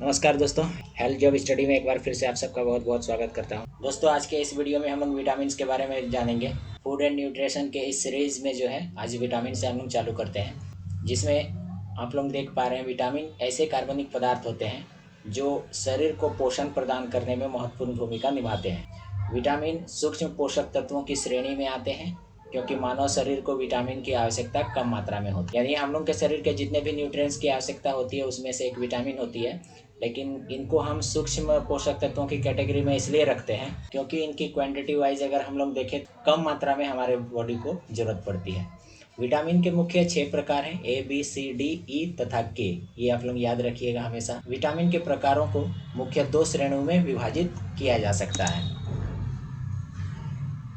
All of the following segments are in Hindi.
नमस्कार दोस्तों, हेल्थ जॉब स्टडी में एक बार फिर से आप सबका बहुत बहुत स्वागत करता हूं। दोस्तों, आज के इस वीडियो में हम लोग विटामिन के बारे में जानेंगे। फूड एंड न्यूट्रिशन के इस सीरीज में जो है आज विटामिन से हम लोग चालू करते हैं, जिसमें आप लोग देख पा रहे हैं विटामिन ऐसे कार्बनिक पदार्थ होते हैं जो शरीर को पोषण प्रदान करने में महत्वपूर्ण भूमिका निभाते हैं। विटामिन सूक्ष्म पोषक तत्वों की श्रेणी में आते हैं क्योंकि मानव शरीर को विटामिन की आवश्यकता कम मात्रा में होती है। यानी हम लोग के शरीर के जितने भी न्यूट्रिएंट्स की आवश्यकता होती है उसमें से एक विटामिन होती है, लेकिन इनको हम सूक्ष्म पोषक तत्वों की कैटेगरी में इसलिए रखते हैं क्योंकि इनकी क्वांटिटी वाइज अगर हम लोग देखें तो कम मात्रा में हमारे बॉडी को जरूरत पड़ती है। विटामिन के मुख्य 6 प्रकार हैं, A B C D E तथा के। ये आप लोग याद रखिएगा हमेशा। विटामिन के प्रकारों को मुख्य 2 श्रेणियों में विभाजित किया जा सकता है।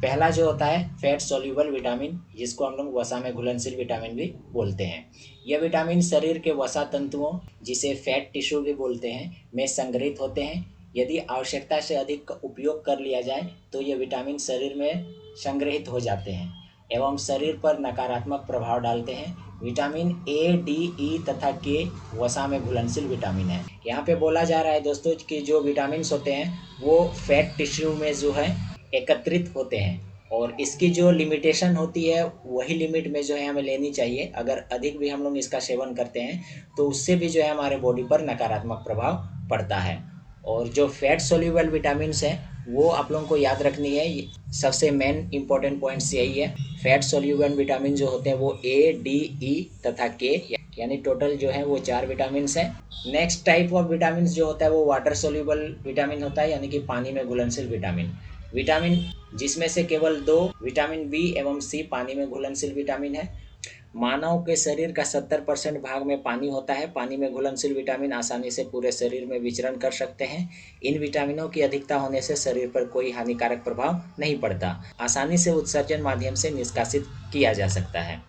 पहला जो होता है फैट सोल्यूबल विटामिन, जिसको हम लोग वसा में घुलनशील विटामिन भी बोलते हैं। यह विटामिन शरीर के वसा तंतुओं, जिसे फैट टिश्यू भी बोलते हैं, में संग्रहित होते हैं। यदि आवश्यकता से अधिक का उपयोग कर लिया जाए तो ये विटामिन शरीर में संग्रहित हो जाते हैं एवं शरीर पर नकारात्मक प्रभाव डालते हैं। विटामिन ए डी ई तथा के वसा में घुलनशील विटामिन है। यहाँ पे बोला जा रहा है दोस्तों कि जो विटामिन होते हैं वो फैट टिश्यू में जो है एकत्रित होते हैं और इसकी जो लिमिटेशन होती है वही लिमिट में जो है हमें लेनी चाहिए। अगर अधिक भी हम लोग इसका सेवन करते हैं तो उससे भी जो है हमारे बॉडी पर नकारात्मक प्रभाव पड़ता है। और जो फैट सोल्यूबल विटामिन्स हैं वो आप लोगों को याद रखनी है। सबसे मेन इंपॉर्टेंट पॉइंट्स यही है। फैट सोल्यूबल विटामिन जो होते हैं वो ए डी ई तथा के, यानी टोटल जो है वो 4 विटामिन हैं। नेक्स्ट टाइप ऑफ विटामिन जो होता है वो वाटर सोल्यूबल विटामिन होता है, यानी कि पानी में घुलनशील विटामिन जिसमें से केवल 2 विटामिन बी एवं सी पानी में घुलनशील विटामिन है। मानव के शरीर का 70% भाग में पानी होता है। पानी में घुलनशील विटामिन आसानी से पूरे शरीर में विचरण कर सकते हैं। इन विटामिनों की अधिकता होने से शरीर पर कोई हानिकारक प्रभाव नहीं पड़ता, आसानी से उत्सर्जन माध्यम से निष्कासित किया जा सकता है।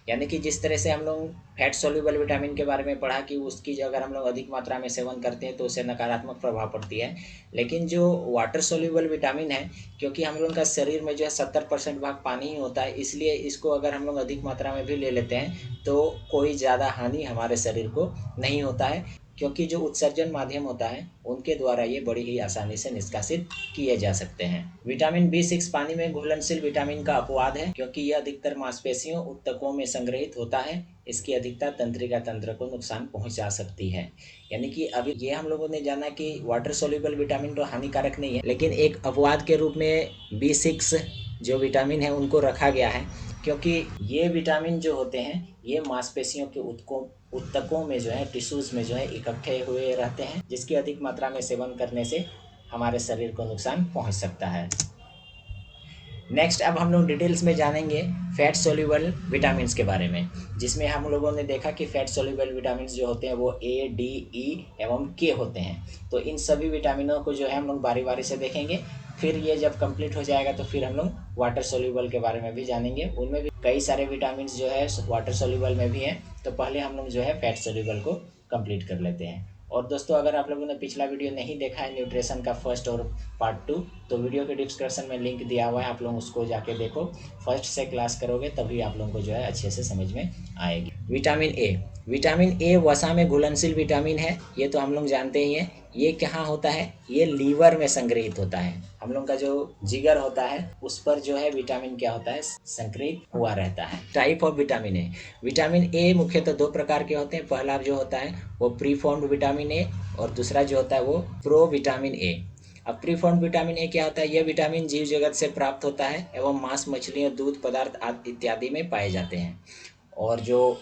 यानी कि जिस तरह से हम लोग फैट सोल्यूबल विटामिन के बारे में पढ़ा कि उसकी जो अगर हम लोग अधिक मात्रा में सेवन करते हैं तो उससे नकारात्मक प्रभाव पड़ती है, लेकिन जो वाटर सोल्यूबल विटामिन है, क्योंकि हम लोग का शरीर में जो है 70% भाग पानी ही होता है, इसलिए इसको अगर हम लोग अधिक मात्रा में भी ले लेते हैं तो कोई ज़्यादा हानि हमारे शरीर को नहीं होता है, क्योंकि जो उत्सर्जन माध्यम होता है उनके द्वारा ये बड़ी ही आसानी से निष्कासित किए जा सकते हैं। विटामिन B6 पानी में घुलनशील विटामिन का अपवाद है, क्योंकि यह अधिकतर मांसपेशियों ऊतकों में संग्रहित होता है। इसकी अधिकता तंत्रिका तंत्र को नुकसान पहुंचा सकती है। यानी कि अभी ये हम लोगों ने जाना कि वाटर सोल्यूबल विटामिन तो हानिकारक नहीं है, लेकिन एक अपवाद के रूप में B6 जो विटामिन है उनको रखा गया है, क्योंकि ये विटामिन जो होते हैं ये मांसपेशियों के ऊतकों में जो है, टिश्यूज़ में जो है इकट्ठे हुए रहते हैं, जिसकी अधिक मात्रा में सेवन करने से हमारे शरीर को नुकसान पहुंच सकता है। नेक्स्ट अब हम लोग डिटेल्स में जानेंगे फैट सोल्यूबल विटामिन्स के बारे में, जिसमें हम लोगों ने देखा कि फैट सोल्यूबल विटामिन्स जो होते हैं वो ए डी ई एवं के होते हैं। तो इन सभी विटामिनों को जो है हम लोग बारी बारी से देखेंगे। फिर ये जब कंप्लीट हो जाएगा तो फिर हम लोग वाटर सोल्यूबल के बारे में भी जानेंगे। उनमें भी कई सारे विटामिन जो है वाटर सोल्यूबल में भी हैं, तो पहले हम लोग जो है फैट सोल्यूबल को कंप्लीट कर लेते हैं। और दोस्तों, अगर आप लोगों ने पिछला वीडियो नहीं देखा है न्यूट्रिशन का फर्स्ट और पार्ट 2, तो वीडियो के डिस्क्रिप्शन में लिंक दिया हुआ है, आप लोग उसको जाके देखो। फर्स्ट से क्लास करोगे तभी आप लोगों को जो है अच्छे से समझ में आएगी। विटामिन ए वसा में घुलनशील विटामिन है, ये तो हम लोग जानते ही हैं। ये कहाँ होता है? ये लीवर में संग्रहित होता है। हम लोग का जो जिगर होता है उस पर जो है विटामिन क्या होता है, संग्रहित हुआ रहता है। टाइप ऑफ विटामिन ए मुख्यतः 2 प्रकार के होते हैं। पहला जो होता है वो प्रीफॉर्म्ड विटामिन ए और दूसरा जो होता है वो प्रोविटामिन ए। अब प्रीफॉर्म्ड विटामिन ए क्या होता है? यह विटामिन जीव जगत से प्राप्त होता है एवं मांस, मछलियों, दूध पदार्थ आदि इत्यादि में पाए जाते हैं। और जो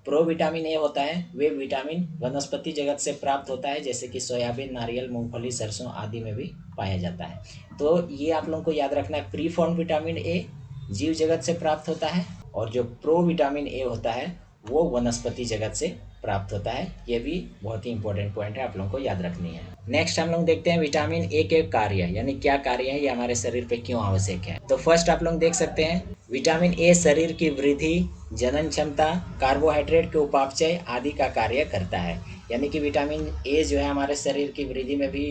प्रोविटामिन ए होता है वे विटामिन वनस्पति जगत से प्राप्त होता है, जैसे कि सोयाबीन, नारियल, मूंगफली, सरसों आदि में भी पाया जाता है। तो ये आप लोगों को याद रखना है, प्रीफॉर्म्ड विटामिन ए जीव जगत से प्राप्त होता है और जो प्रोविटामिन ए होता है वो वनस्पति जगत से प्राप्त होता है। ये भी बहुत ही इंपॉर्टेंट पॉइंट है, आप लोगों को याद रखनी है। नेक्स्ट हम लोग देखते हैं विटामिन ए के कार्य, यानी क्या कार्य है, ये हमारे शरीर पे क्यों आवश्यक है। तो फर्स्ट आप लोग देख सकते हैं विटामिन ए शरीर की वृद्धि, जनन क्षमता, कार्बोहाइड्रेट के उपापचय आदि का कार्य करता है। यानी कि विटामिन ए जो है हमारे शरीर की वृद्धि में भी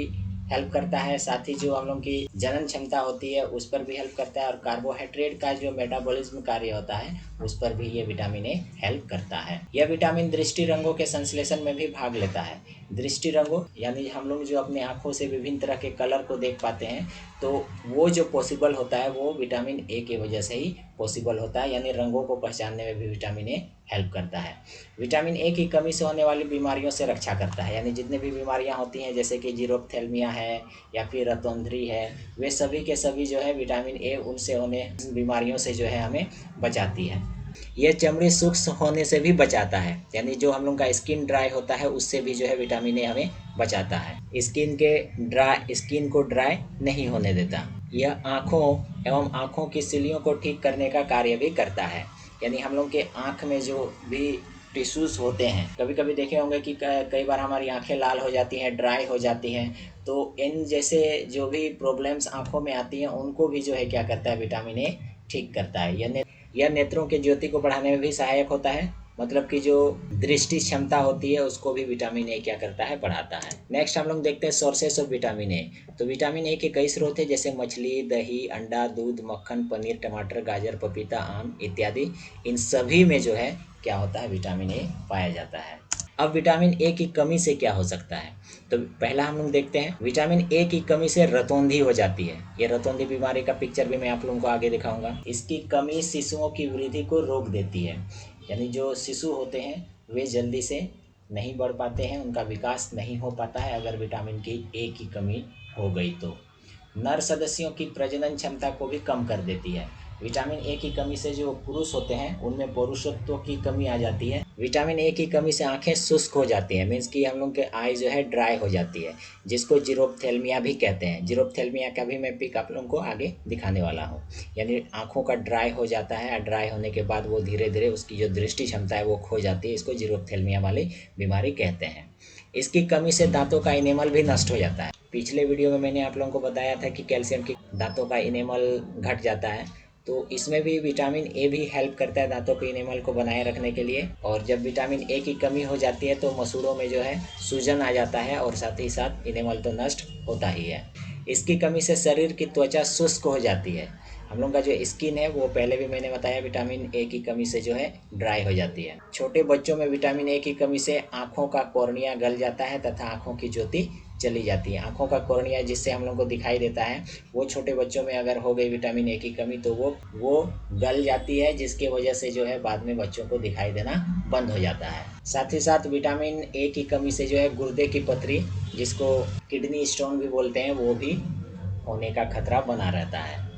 हेल्प करता है, साथ ही जो हम लोग की जनन क्षमता होती है उस पर भी हेल्प करता है, और कार्बोहाइड्रेट का जो मेटाबॉलिज्म कार्य होता है उस पर भी ये विटामिन ए हेल्प करता है। यह विटामिन दृष्टि रंगों के संश्लेषण में भी भाग लेता है। दृष्टि रंगों यानी हम लोग जो अपने आँखों से विभिन्न तरह के कलर को देख पाते हैं, तो वो जो पॉसिबल होता है वो विटामिन ए की वजह से ही पॉसिबल होता है, यानी रंगों को पहचानने में भी विटामिन ए हेल्प करता है। विटामिन ए की कमी से होने वाली बीमारियों से रक्षा करता है, यानी जितने भी बीमारियां होती हैं जैसे कि जीरोप्थेल्मिया है या फिर रतौंधरी है, वे सभी के सभी जो है विटामिन ए उनसे होने बीमारियों से जो है हमें बचाती है। यह चमड़ी शुष्क होने से भी बचाता है, यानी जो हम लोग का स्किन ड्राई होता है उससे भी जो है विटामिन ए हमें बचाता है। स्किन को ड्राई नहीं होने देता। यह आँखों एवं आँखों की सिलियों को ठीक करने का कार्य भी करता है, यानी हम लोग के आँख में जो भी टिश्यूज़ होते हैं, कभी कभी देखे होंगे कि कई बार हमारी आंखें लाल हो जाती हैं, ड्राई हो जाती हैं, तो इन जैसे जो भी प्रॉब्लम्स आँखों में आती हैं उनको भी जो है क्या करता है विटामिन ए ठीक करता है। यह नेत्रों की ज्योति को बढ़ाने में भी सहायक होता है, मतलब कि जो दृष्टि क्षमता होती है उसको भी विटामिन ए क्या करता है बढ़ाता है। नेक्स्ट हम लोग देखते हैं सोर्सेस ऑफ विटामिन ए। तो विटामिन ए के कई स्रोत हैं, जैसे मछली, दही, अंडा, दूध, मक्खन, पनीर, टमाटर, गाजर, पपीता, आम इत्यादि। इन सभी में जो है क्या होता है विटामिन ए पाया जाता है। अब विटामिन ए की कमी से क्या हो सकता है, तो पहला हम लोग देखते हैं विटामिन ए की कमी से रतौंधी हो जाती है। ये रतौंधी बीमारी का पिक्चर भी मैं आप लोगों को आगे दिखाऊंगा। इसकी कमी शिशुओं की वृद्धि को रोक देती है, यानी जो शिशु होते हैं वे जल्दी से नहीं बढ़ पाते हैं, उनका विकास नहीं हो पाता है अगर विटामिन की ए की कमी हो गई तो। नर सदस्यों की प्रजनन क्षमता को भी कम कर देती है। विटामिन ए की कमी से जो पुरुष होते हैं उनमें पुरुषत्व की कमी आ जाती है। विटामिन ए की कमी से आंखें शुष्क हो जाती हैं, मीन्स कि हम लोग के आई जो है ड्राई हो जाती है, जिसको जीरोप्थेल्मिया भी कहते हैं। जीरोप्थेल्मिया का भी मैं पिक आप लोगों को आगे दिखाने वाला हूँ। यानी आंखों का ड्राई हो जाता है, और ड्राई होने के बाद वो धीरे धीरे उसकी जो दृष्टि क्षमता है वो खो जाती है, इसको जीरोप्थेल्मिया वाली बीमारी कहते हैं। इसकी कमी से दांतों का इनेमल भी नष्ट हो जाता है। पिछले वीडियो में मैंने आप लोगों को बताया था कि कैल्शियम की दांतों का इनेमल घट जाता है, तो इसमें भी विटामिन ए भी हेल्प करता है दांतों के इनेमल को बनाए रखने के लिए। और जब विटामिन ए की कमी हो जाती है तो मसूड़ों में जो है सूजन आ जाता है, और साथ ही साथ इनेमल तो नष्ट होता ही है। इसकी कमी से शरीर की त्वचा शुष्क हो जाती है। हम लोग का जो स्किन है वो पहले भी मैंने बताया विटामिन ए की कमी से जो है ड्राई हो जाती है। छोटे बच्चों में विटामिन ए की कमी से आँखों का कॉर्निया गल जाता है तथा आँखों की ज्योति चली जाती है। आँखों का कॉर्निया जिससे हम लोग को दिखाई देता है, वो छोटे बच्चों में अगर हो गई विटामिन ए की कमी तो वो गल जाती है, जिसकी वजह से जो है बाद में बच्चों को दिखाई देना बंद हो जाता है। साथ ही साथ विटामिन ए की कमी से जो है गुर्दे की पथरी, जिसको किडनी स्टोन भी बोलते हैं, वो भी होने का खतरा बना रहता है।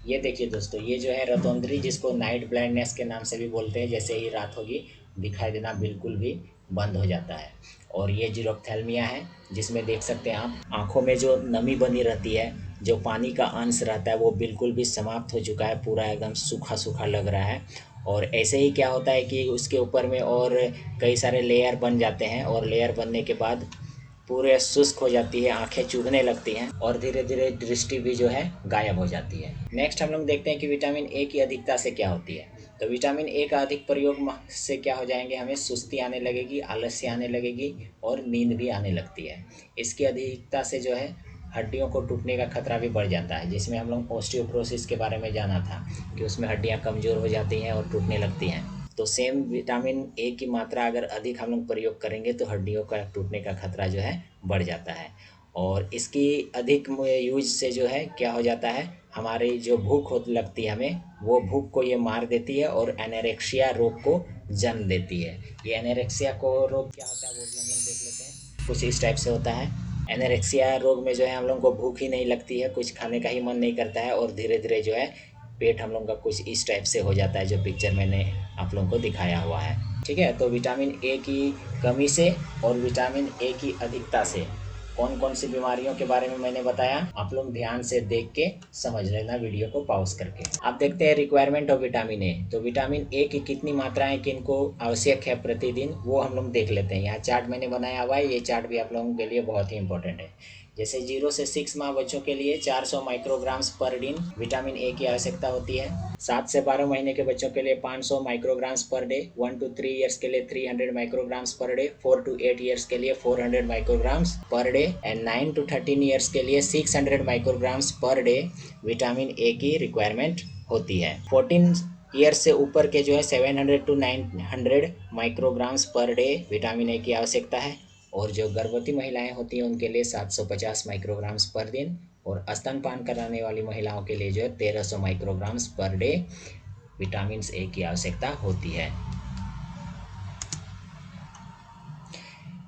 ये देखिए दोस्तों, ये जो है रतौंधरी, जिसको नाइट ब्लाइंडनेस के नाम से भी बोलते हैं, जैसे ही रात होगी दिखाई देना बिल्कुल भी बंद हो जाता है। और ये जीरोप्थेल्मिया है, जिसमें देख सकते हैं आप आँखों में जो नमी बनी रहती है, जो पानी का अंश रहता है वो बिल्कुल भी समाप्त हो चुका है, पूरा एकदम सूखा सूखा लग रहा है। और ऐसे ही क्या होता है कि उसके ऊपर में और कई सारे लेयर बन जाते हैं, और लेयर बनने के बाद पूरे शुष्क हो जाती है, आंखें चुभने लगती हैं, और धीरे धीरे दृष्टि भी जो है गायब हो जाती है। नेक्स्ट हम लोग देखते हैं कि विटामिन ए की अधिकता से क्या होती है। तो विटामिन ए का अधिक प्रयोग से क्या हो जाएंगे, हमें सुस्ती आने लगेगी, आलस्य आने लगेगी, और नींद भी आने लगती है। इसकी अधिकता से जो है हड्डियों को टूटने का खतरा भी बढ़ जाता है, जिसमें हम लोग ऑस्टियोपोरोसिस के बारे में जाना था कि उसमें हड्डियाँ कमज़ोर हो जाती हैं और टूटने लगती हैं। तो सेम विटामिन ए की मात्रा अगर अधिक हम लोग प्रयोग करेंगे तो हड्डियों का टूटने का खतरा जो है बढ़ जाता है। और इसकी अधिक यूज से जो है क्या हो जाता है, हमारी जो भूख हो लगती है हमें, वो भूख को ये मार देती है और एनोरेक्सिया रोग को जन्म देती है। ये एनोरेक्सिया को रोग क्या होता है वो भी हम लोग देख लेते हैं। कुछ इस टाइप से होता है। एनोरेक्सिया रोग में जो है हम लोग को भूख ही नहीं लगती है, कुछ खाने का ही मन नहीं करता है, और धीरे धीरे जो है पेट हम लोग का कुछ इस टाइप से हो जाता है, जो पिक्चर मैंने आप लोगों को दिखाया हुआ है। ठीक है, तो विटामिन ए की कमी से और विटामिन ए की अधिकता से कौन कौन सी बीमारियों के बारे में मैंने बताया, आप लोग ध्यान से देख के समझ लेना वीडियो को पॉज करके। अब देखते हैं रिक्वायरमेंट ऑफ विटामिन ए। तो विटामिन ए की कितनी मात्राएं किनको आवश्यक है प्रतिदिन, वो हम लोग देख लेते हैं। यहाँ चार्ट मैंने बनाया हुआ है, ये चार्ट भी आप लोगों के लिए बहुत ही इंपॉर्टेंट है। जैसे 0 से 6 माह बच्चों के लिए 400 माइक्रोग्राम्स पर दिन विटामिन ए की आवश्यकता होती है। 7 से 12 महीने के बच्चों के लिए 500 micrograms per day, 1 to 3 years के लिए 300 micrograms per day, 4 to 8 years के लिए 400 micrograms per day and 9 to 13 years के लिए 600 micrograms per day vitamin A की रिक्वायरमेंट होती है। 14 ईयर्स से ऊपर के जो है 700 to 900 micrograms per day vitamin A की आवश्यकता है, और जो गर्भवती महिलाएं होती हैं उनके लिए 750 माइक्रोग्राम्स पर दिन, और स्तनपान कराने वाली महिलाओं के लिए जो है 1300 micrograms per day vitamin A की आवश्यकता होती है।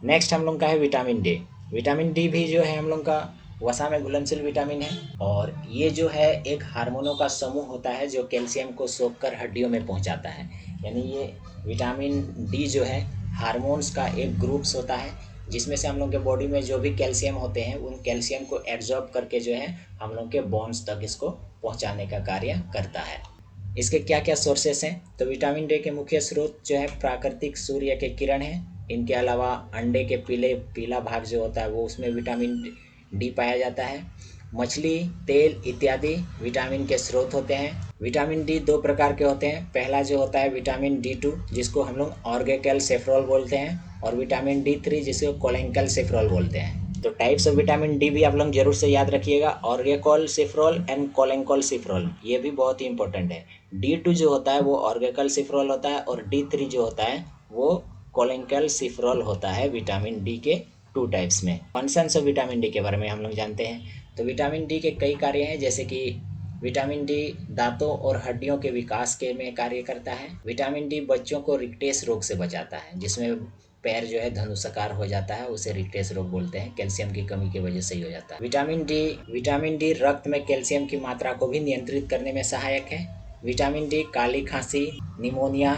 नेक्स्ट हम लोग का है विटामिन डी। विटामिन डी भी जो है हम लोग का वसा में घुलनशील विटामिन है, और ये जो है एक हार्मोनों का समूह होता है जो कैल्शियम को सोखकर हड्डियों में पहुंचाता है। यानी ये विटामिन डी जो है हार्मोन्स का एक ग्रुप्स होता है, जिसमें से हम लोग के बॉडी में जो भी कैल्शियम होते हैं उन कैल्शियम को एब्जॉर्ब करके जो है हम लोग के बोन्स तक इसको पहुंचाने का कार्य करता है। इसके क्या क्या सोर्सेस हैं? तो विटामिन डी के मुख्य स्रोत जो है प्राकृतिक सूर्य के किरण है। इनके अलावा अंडे के पीला भाग जो होता है वो उसमें विटामिन डी पाया जाता है। मछली, तेल इत्यादि विटामिन के स्रोत होते हैं। विटामिन डी 2 प्रकार के होते हैं। पहला जो होता है विटामिन D2 जिसको हम लोग ऑर्गेकल सेफ्रोल बोलते हैं, और विटामिन D3 जिसको कोलेंकल सेफ्रोल बोलते हैं। तो टाइप्स ऑफ विटामिन डी भी आप लोग जरूर से याद रखिएगा, ऑर्गेकल सेफ्रोल एंड कोलेंकल सेफ्रोल, ये भी बहुत ही इंपॉर्टेंट है। D2 जो होता है वो ऑर्गेकल सेफ्रोल होता है, और D3 जो होता है वो कोलेंकल सेफ्रोल होता है विटामिन डी के 2 टाइप्स में। फंक्शंस ऑफ विटामिन डी के बारे में हम लोग जानते हैं। तो विटामिन डी के कई कार्य हैं, जैसे कि विटामिन डी दांतों और हड्डियों के विकास के में कार्य करता है। विटामिन डी बच्चों को रिक्टेस रोग से बचाता है, जिसमें पैर जो है धनुषाकार हो जाता है, उसे रिक्टेस रोग बोलते हैं। कैल्शियम की कमी की वजह से ही हो जाता है। विटामिन डी रक्त में कैल्शियम की मात्रा को भी नियंत्रित करने में सहायक है। विटामिन डी काली खांसी, निमोनिया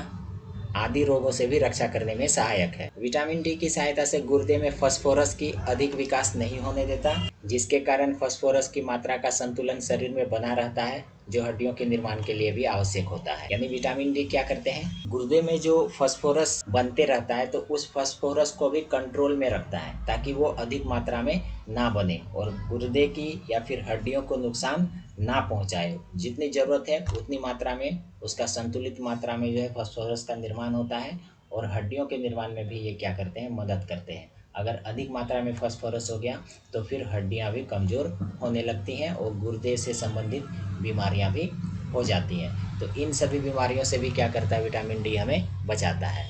आदि रोगों से भी रक्षा करने में सहायक है। विटामिन डी की सहायता से गुर्दे में फास्फोरस की अधिक विकास नहीं होने देता, जिसके कारण फास्फोरस की मात्रा का संतुलन शरीर में बना रहता है, जो हड्डियों के निर्माण के लिए भी आवश्यक होता है। यानी विटामिन डी क्या करते हैं, गुर्दे में जो फास्फोरस बनते रहता है तो उस फास्फोरस को भी कंट्रोल में रखता है, ताकि वो अधिक मात्रा में ना बने और गुर्दे की या फिर हड्डियों को नुकसान ना पहुंचाए। जितनी ज़रूरत है उतनी मात्रा में, उसका संतुलित मात्रा में जो है फास्फोरस का निर्माण होता है, और हड्डियों के निर्माण में भी ये क्या करते हैं, मदद करते हैं। अगर अधिक मात्रा में फास्फोरस हो गया तो फिर हड्डियां भी कमज़ोर होने लगती हैं और गुर्दे से संबंधित बीमारियां भी हो जाती हैं। तो इन सभी बीमारियों से भी क्या करता है, विटामिन डी हमें बचाता है।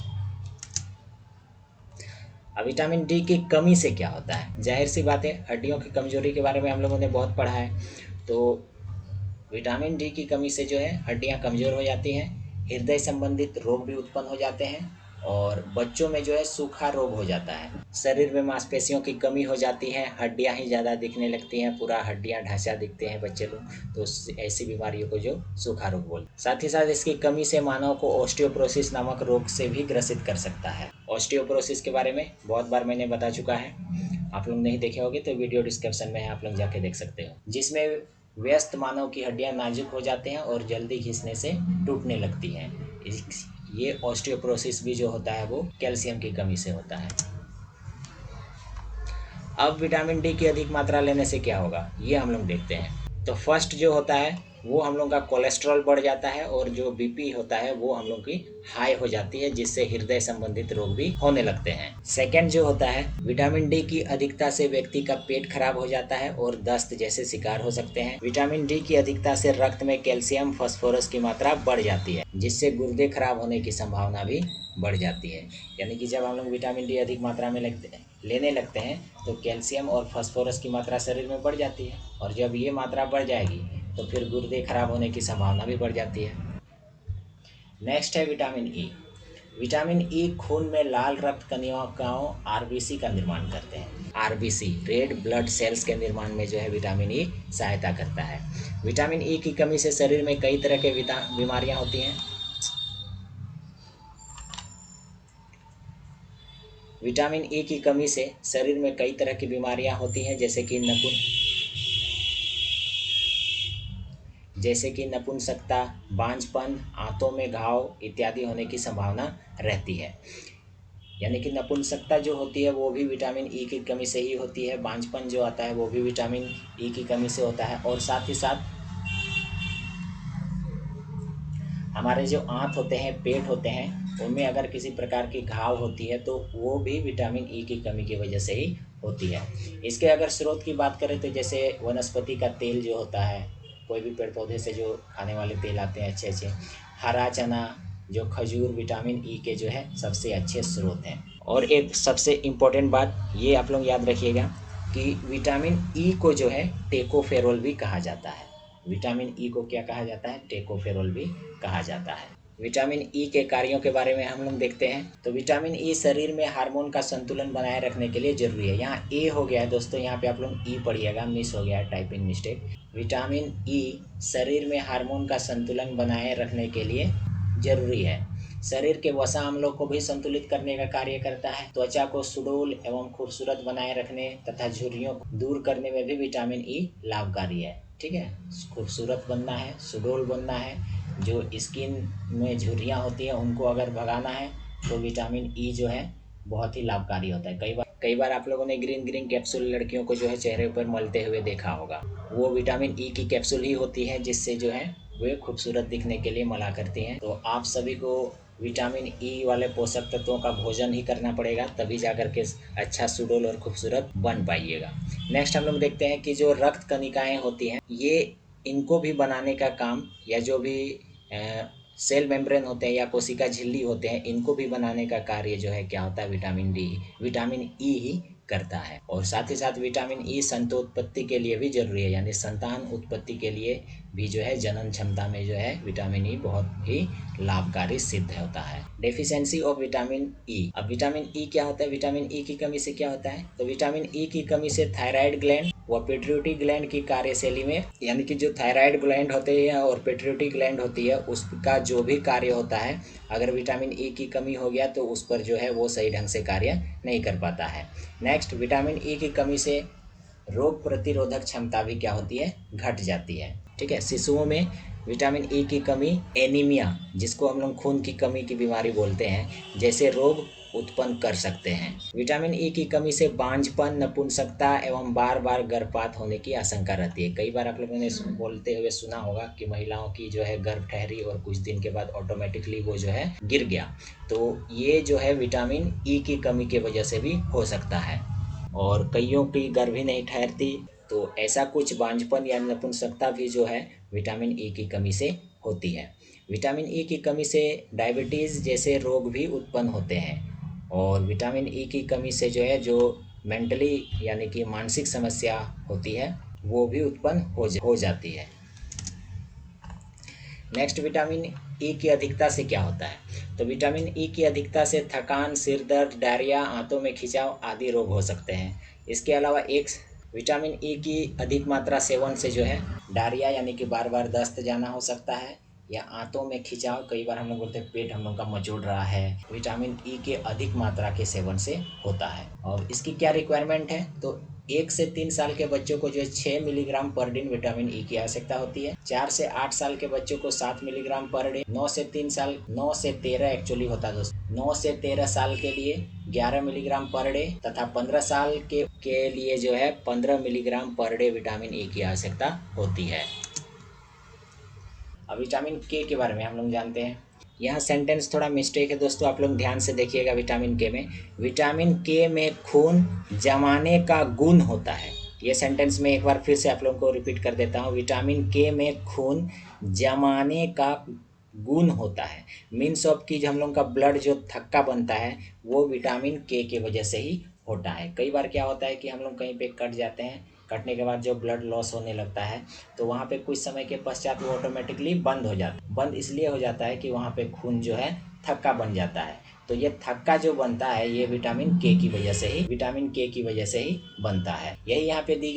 अब विटामिन डी की कमी से क्या होता है? जाहिर सी बात है, हड्डियों की कमजोरी के बारे में हम लोगों ने बहुत पढ़ा है। तो विटामिन डी की कमी से जो है हड्डियां कमज़ोर हो जाती हैं, हृदय संबंधित रोग भी उत्पन्न हो जाते हैं, और बच्चों में जो है सूखा रोग हो जाता है। शरीर में मांसपेशियों की कमी हो जाती है, हड्डियां ही ज़्यादा दिखने लगती हैं, पूरा हड्डियां ढांचा दिखते हैं बच्चे लोग। तो ऐसी बीमारियों को जो सूखा रोग बोलते हैं। साथ ही साथ इसकी कमी से मानव को ऑस्टियोपोरोसिस नामक रोग से भी ग्रसित कर सकता है। ऑस्टियोपोरोसिस के बारे में बहुत बार मैंने बता चुका है, आप लोग नहीं देखे होंगे तो वीडियो डिस्क्रिप्शन में है, आप लोग जाके देख सकते हो, जिसमें व्यस्त मानव की हड्डियां नाजुक हो जाते हैं और जल्दी घिसने से टूटने लगती हैं। ये ऑस्टियोपोरोसिस भी जो होता है वो कैल्शियम की कमी से होता है। अब विटामिन डी की अधिक मात्रा लेने से क्या होगा, ये हम लोग देखते हैं। तो फर्स्ट जो होता है वो हम लोग का कोलेस्ट्रॉल बढ़ जाता है, और जो बीपी होता है वो हम लोग की हाई हो जाती है, जिससे हृदय संबंधित रोग भी होने लगते हैं। सेकंड जो होता है, विटामिन डी की अधिकता से व्यक्ति का पेट खराब हो जाता है और दस्त जैसे शिकार हो सकते हैं। विटामिन डी की अधिकता से रक्त में कैल्शियम फास्फोरस की मात्रा बढ़ जाती है, जिससे गुर्दे खराब होने की संभावना भी बढ़ जाती है। यानी कि जब हम लोग विटामिन डी अधिक मात्रा में लेने लगते हैं तो कैल्शियम और फास्फोरस की मात्रा शरीर में बढ़ जाती है, और जब ये मात्रा बढ़ जाएगी तो फिर गुर्दे खराब होने की संभावना भी बढ़ जाती है। नेक्स्ट है विटामिन ई। विटामिन ई खून में लाल रक्त कणिकाओं आरबीसी का निर्माण करते हैं। आरबीसी रेड ब्लड सेल्स के निर्माण में जो है विटामिन ई सहायता करता है। विटामिन ई की कमी से शरीर में कई तरह के बीमारियां होती हैं। विटामिन ई की कमी से शरीर में कई तरह की बीमारियां होती हैं, जैसे कि नपुंसकता, बांझपन, आंतों में घाव इत्यादि होने की संभावना रहती है। यानी कि नपुंसकता जो होती है वो भी विटामिन ई की कमी से ही होती है। बांझपन जो आता है वो भी विटामिन ई की कमी से होता है। और साथ ही साथ हमारे जो आंत होते हैं, पेट होते हैं, उनमें अगर किसी प्रकार की घाव होती है तो वो भी विटामिन ई की कमी की वजह से ही होती है। इसके अगर स्रोत की बात करें तो जैसे वनस्पति का तेल जो होता है, कोई भी पेड़ पौधे से जो खाने वाले तेल आते हैं अच्छे अच्छे, हरा चना, जो खजूर, विटामिन ई के जो है सबसे अच्छे स्रोत हैं। और एक सबसे इम्पोर्टेंट बात ये आप लोग याद रखिएगा कि विटामिन ई को जो है टेकोफेरोल भी कहा जाता है। विटामिन ई को क्या कहा जाता है? टेकोफेरोल भी कहा जाता है। विटामिन ई के कार्यों के बारे में हम लोग देखते हैं तो विटामिन ई शरीर में हार्मोन का संतुलन बनाए रखने के लिए जरूरी है। यहाँ ए हो गया है दोस्तों, यहाँ पे आप लोग ई पढ़िएगा, मिस हो गया है, टाइपिंग मिस्टेक। विटामिन ई शरीर में हार्मोन का संतुलन बनाए रखने के लिए जरूरी है। शरीर के वसा अम्लों को भी संतुलित करने का कार्य करता है। त्वचा को सुडौल एवं खूबसूरत बनाए रखने तथा झुर्रियों को दूर करने में भी विटामिन ई लाभकारी है। ठीक है, खूबसूरत बनना है, सुडौल बनना है, जो स्किन में झुर्रियाँ होती हैं उनको अगर भगाना है तो विटामिन ई जो है बहुत ही लाभकारी होता है। कई बार आप लोगों ने ग्रीन ग्रीन कैप्सूल लड़कियों को जो है चेहरे पर मलते हुए देखा होगा, वो विटामिन ई की कैप्सूल ही होती है जिससे जो है वे खूबसूरत दिखने के लिए मला करती हैं। तो आप सभी को विटामिन ई वाले पोषक तत्वों का भोजन ही करना पड़ेगा, तभी जाकर के अच्छा, सुडौल और खूबसूरत बन पाइएगा। नेक्स्ट हम लोग देखते हैं कि जो रक्त कणिकाएं होती हैं, ये इनको भी बनाने का काम, या जो भी सेल मेम्ब्रेन होते हैं या कोशिका झिल्ली होते हैं, इनको भी बनाने का कार्य जो है क्या होता है? विटामिन ई ही करता है। और साथ ही साथ विटामिन ई संतानोत्पत्ति के लिए भी जरूरी है, यानी संतान उत्पत्ति के लिए भी जो है जनन क्षमता में जो है विटामिन ई बहुत ही लाभकारी सिद्ध होता है। Deficiency of vitamin E. अब विटामिन ई क्या होता है? विटामिन ई की कमी से क्या होता है? तो विटामिन ई की कमी से थायराइड ग्लैंड व पिट्यूटरी ग्लैंड की कार्यशैली में, यानी कि जो थायराइड ग्लैंड होते हैं और पिट्यूटरी ग्लैंड होती है उसका जो भी कार्य होता है, अगर विटामिन ई की कमी हो गया तो उस पर जो है वो सही ढंग से कार्य नहीं कर पाता है। नेक्स्ट, विटामिन ई की कमी से रोग प्रतिरोधक क्षमता भी क्या होती है? घट जाती है। ठीक है, शिशुओं में विटामिन ई की कमी एनीमिया, जिसको हम लोग खून की कमी की बीमारी बोलते हैं, जैसे रोग उत्पन्न कर सकते हैं। विटामिन ई की कमी से बांझपन, नपुंसकता एवं बार बार गर्भपात होने की आशंका रहती है। कई बार आप लोगों ने बोलते हुए सुना होगा कि महिलाओं की जो है गर्भ ठहरी और कुछ दिन के बाद ऑटोमेटिकली वो जो है गिर गया, तो ये जो है विटामिन ई की कमी की वजह से भी हो सकता है। और कईयों की गर्भ ही नहीं ठहरती, तो ऐसा कुछ बांझपन या नपुंसकता भी जो है विटामिन ई की कमी से होती है। विटामिन ई की कमी से डायबिटीज़ जैसे रोग भी उत्पन्न होते हैं। और विटामिन ई की कमी से जो है जो मेंटली, यानी कि मानसिक समस्या होती है, वो भी उत्पन्न हो जाती है। नेक्स्ट, विटामिन ई की अधिकता से क्या होता है? तो विटामिन ई की अधिकता से थकान, सिर दर्द, डायरिया, आंतों में खिंचाव आदि रोग हो सकते हैं। इसके अलावा एक विटामिन ई की अधिक मात्रा सेवन से जो है डायरिया, यानी कि बार बार दस्त जाना हो सकता है, या आंतों में खिंचाव, कई बार हम लोग बोलते हैं पेट हम लोग का मचोड़ रहा है, विटामिन ई के अधिक मात्रा के सेवन से होता है। और इसकी क्या रिक्वायरमेंट है? तो 1 से 3 साल के बच्चों को जो है 6 मिलीग्राम पर दिन विटामिन ई की आवश्यकता होती है। 4 से 8 साल के बच्चों को 7 मिलीग्राम पर डे। 9 से 13 एक्चुअली होता है दोस्तों, 9 से 13 साल के लिए 11 मिलीग्राम पर डे, तथा 15 साल के लिए जो है 15 milligram per day vitamin E की आवश्यकता होती है। अब विटामिन के बारे में हम लोग जानते हैं। यहाँ सेंटेंस थोड़ा मिस्टेक है दोस्तों, आप लोग ध्यान से देखिएगा। विटामिन के में, विटामिन के में खून जमाने का गुण होता है। ये सेंटेंस में एक बार फिर से आप लोगों को रिपीट कर देता हूँ। विटामिन के में खून जमाने का गुण होता है। मीन्स ऑफ कि हम लोग का ब्लड जो थक्का बनता है वो विटामिन के की वजह से ही होता है। कई बार क्या होता है कि हम लोग कहीं पे कट जाते हैं, कटने के बाद जो ब्लड लॉस होने लगता है तो वहाँ पे कुछ समय के पश्चात वो ऑटोमेटिकली बंद हो जाता है। बंद इसलिए हो जाता है कि वहाँ पे खून जो है थक्का बन जाता है। तो ये थक्का जो बनता है ये विटामिन के की वजह से ही बनता है। यही यहाँ पे दी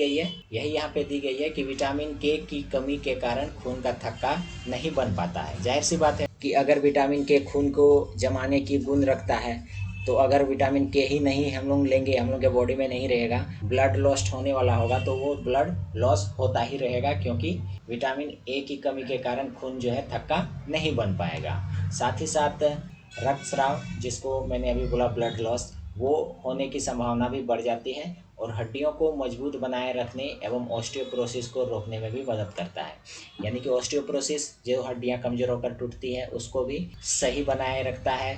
गई है कि विटामिन के की कमी के कारण खून का थक्का नहीं बन पाता है। जाहिर सी बात है कि अगर विटामिन के खून को जमाने की गुण रखता है, तो अगर विटामिन के ही नहीं हम लोग लेंगे, हम लोग के बॉडी में नहीं रहेगा, ब्लड लॉस्ट होने वाला होगा, तो वो ब्लड लॉस होता ही रहेगा, क्योंकि विटामिन ए की कमी के कारण खून जो है थक्का नहीं बन पाएगा। साथ ही साथ रक्तस्राव, जिसको मैंने अभी बोला ब्लड लॉस, वो होने की संभावना भी बढ़ जाती है और हड्डियों को मजबूत बनाए रखने एवं ऑस्टियोपोरोसिस को रोकने में भी मदद करता है। यानी कि ऑस्टियोपोरोसिस, जो हड्डियां कमज़ोर होकर टूटती है, उसको भी सही बनाए रखता है,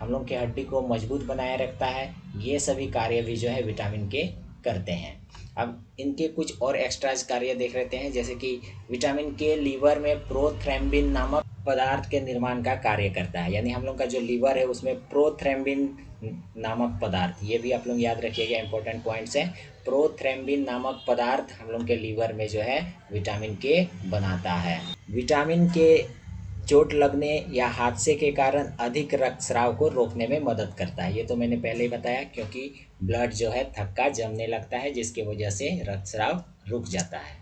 हम लोग की हड्डी को मजबूत बनाए रखता है। ये सभी कार्य भी जो है विटामिन के करते हैं। अब इनके कुछ और एक्स्ट्राज कार्य देख लेते हैं, जैसे कि विटामिन के लीवर में प्रोथ्रेम्बिन नामक पदार्थ के निर्माण का कार्य करता है। यानी हम लोग का जो लीवर है उसमें प्रोथ्रेम्बिन नामक पदार्थ, ये भी आप लोग याद रखिएगा, इंपॉर्टेंट पॉइंट्स हैं। प्रोथ्रेम्बिन नामक पदार्थ हम लोग के लीवर में जो है विटामिन के बनाता है। विटामिन के चोट लगने या हादसे के कारण अधिक रक्तस्राव को रोकने में मदद करता है। ये तो मैंने पहले ही बताया, क्योंकि ब्लड जो है थक्का जमने लगता है, जिसकी वजह से रक्तस्राव रुक जाता है।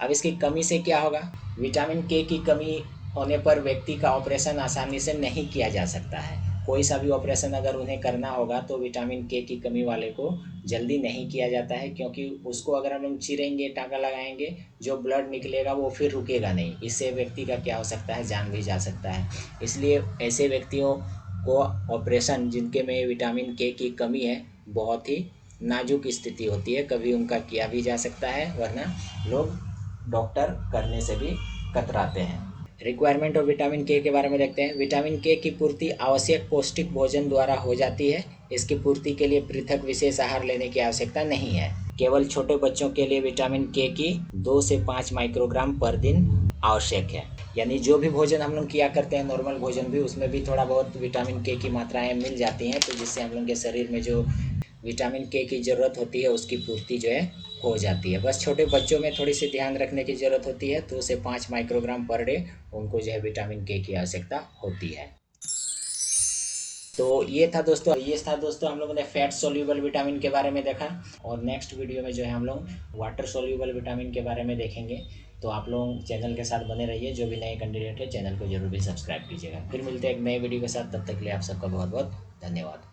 अब इसकी कमी से क्या होगा? विटामिन के की कमी होने पर व्यक्ति का ऑपरेशन आसानी से नहीं किया जा सकता है। कोई सा भी ऑपरेशन अगर उन्हें करना होगा तो विटामिन के की कमी वाले को जल्दी नहीं किया जाता है, क्योंकि उसको अगर हम लोग चीरेंगे, टाँका लगाएंगे, जो ब्लड निकलेगा वो फिर रुकेगा नहीं। इससे व्यक्ति का क्या हो सकता है, जान भी जा सकता है। इसलिए ऐसे व्यक्तियों को ऑपरेशन जिनके में विटामिन के की कमी है, बहुत ही नाजुक स्थिति होती है, कभी उनका किया भी जा सकता है, वरना लोग डॉक्टर करने से भी कतराते हैं। रिक्वायरमेंट ऑफ विटामिन के बारे में देखते हैं। विटामिन के की पूर्ति आवश्यक पौष्टिक भोजन द्वारा हो जाती है। इसकी पूर्ति के लिए पृथक विशेष आहार लेने की आवश्यकता नहीं है। केवल छोटे बच्चों के लिए विटामिन के की 2 से 5 माइक्रोग्राम पर दिन आवश्यक है। यानी जो भी भोजन हम लोग किया करते हैं, नॉर्मल भोजन भी, उसमें भी थोड़ा बहुत विटामिन के की मात्राएं मिल जाती हैं, तो जिससे हम लोग के शरीर में जो विटामिन के की ज़रूरत होती है उसकी पूर्ति जो है हो जाती है। बस छोटे बच्चों में थोड़ी सी ध्यान रखने की ज़रूरत होती है, 2 से 5 माइक्रोग्राम पर डे उनको जो है विटामिन के की आवश्यकता होती है। तो ये था दोस्तों हम लोगों ने फैट सोल्यूबल विटामिन के बारे में देखा, और नेक्स्ट वीडियो में जो है हम लोग वाटर सोल्यूबल विटामिन के बारे में देखेंगे। तो आप लोग चैनल के साथ बने रहिए, जो भी नए कैंडिडेट है चैनल को जरूर भी सब्सक्राइब कीजिएगा। फिर मिलते हैं एक नए वीडियो के साथ, तब तक के लिए आप सबका बहुत बहुत धन्यवाद।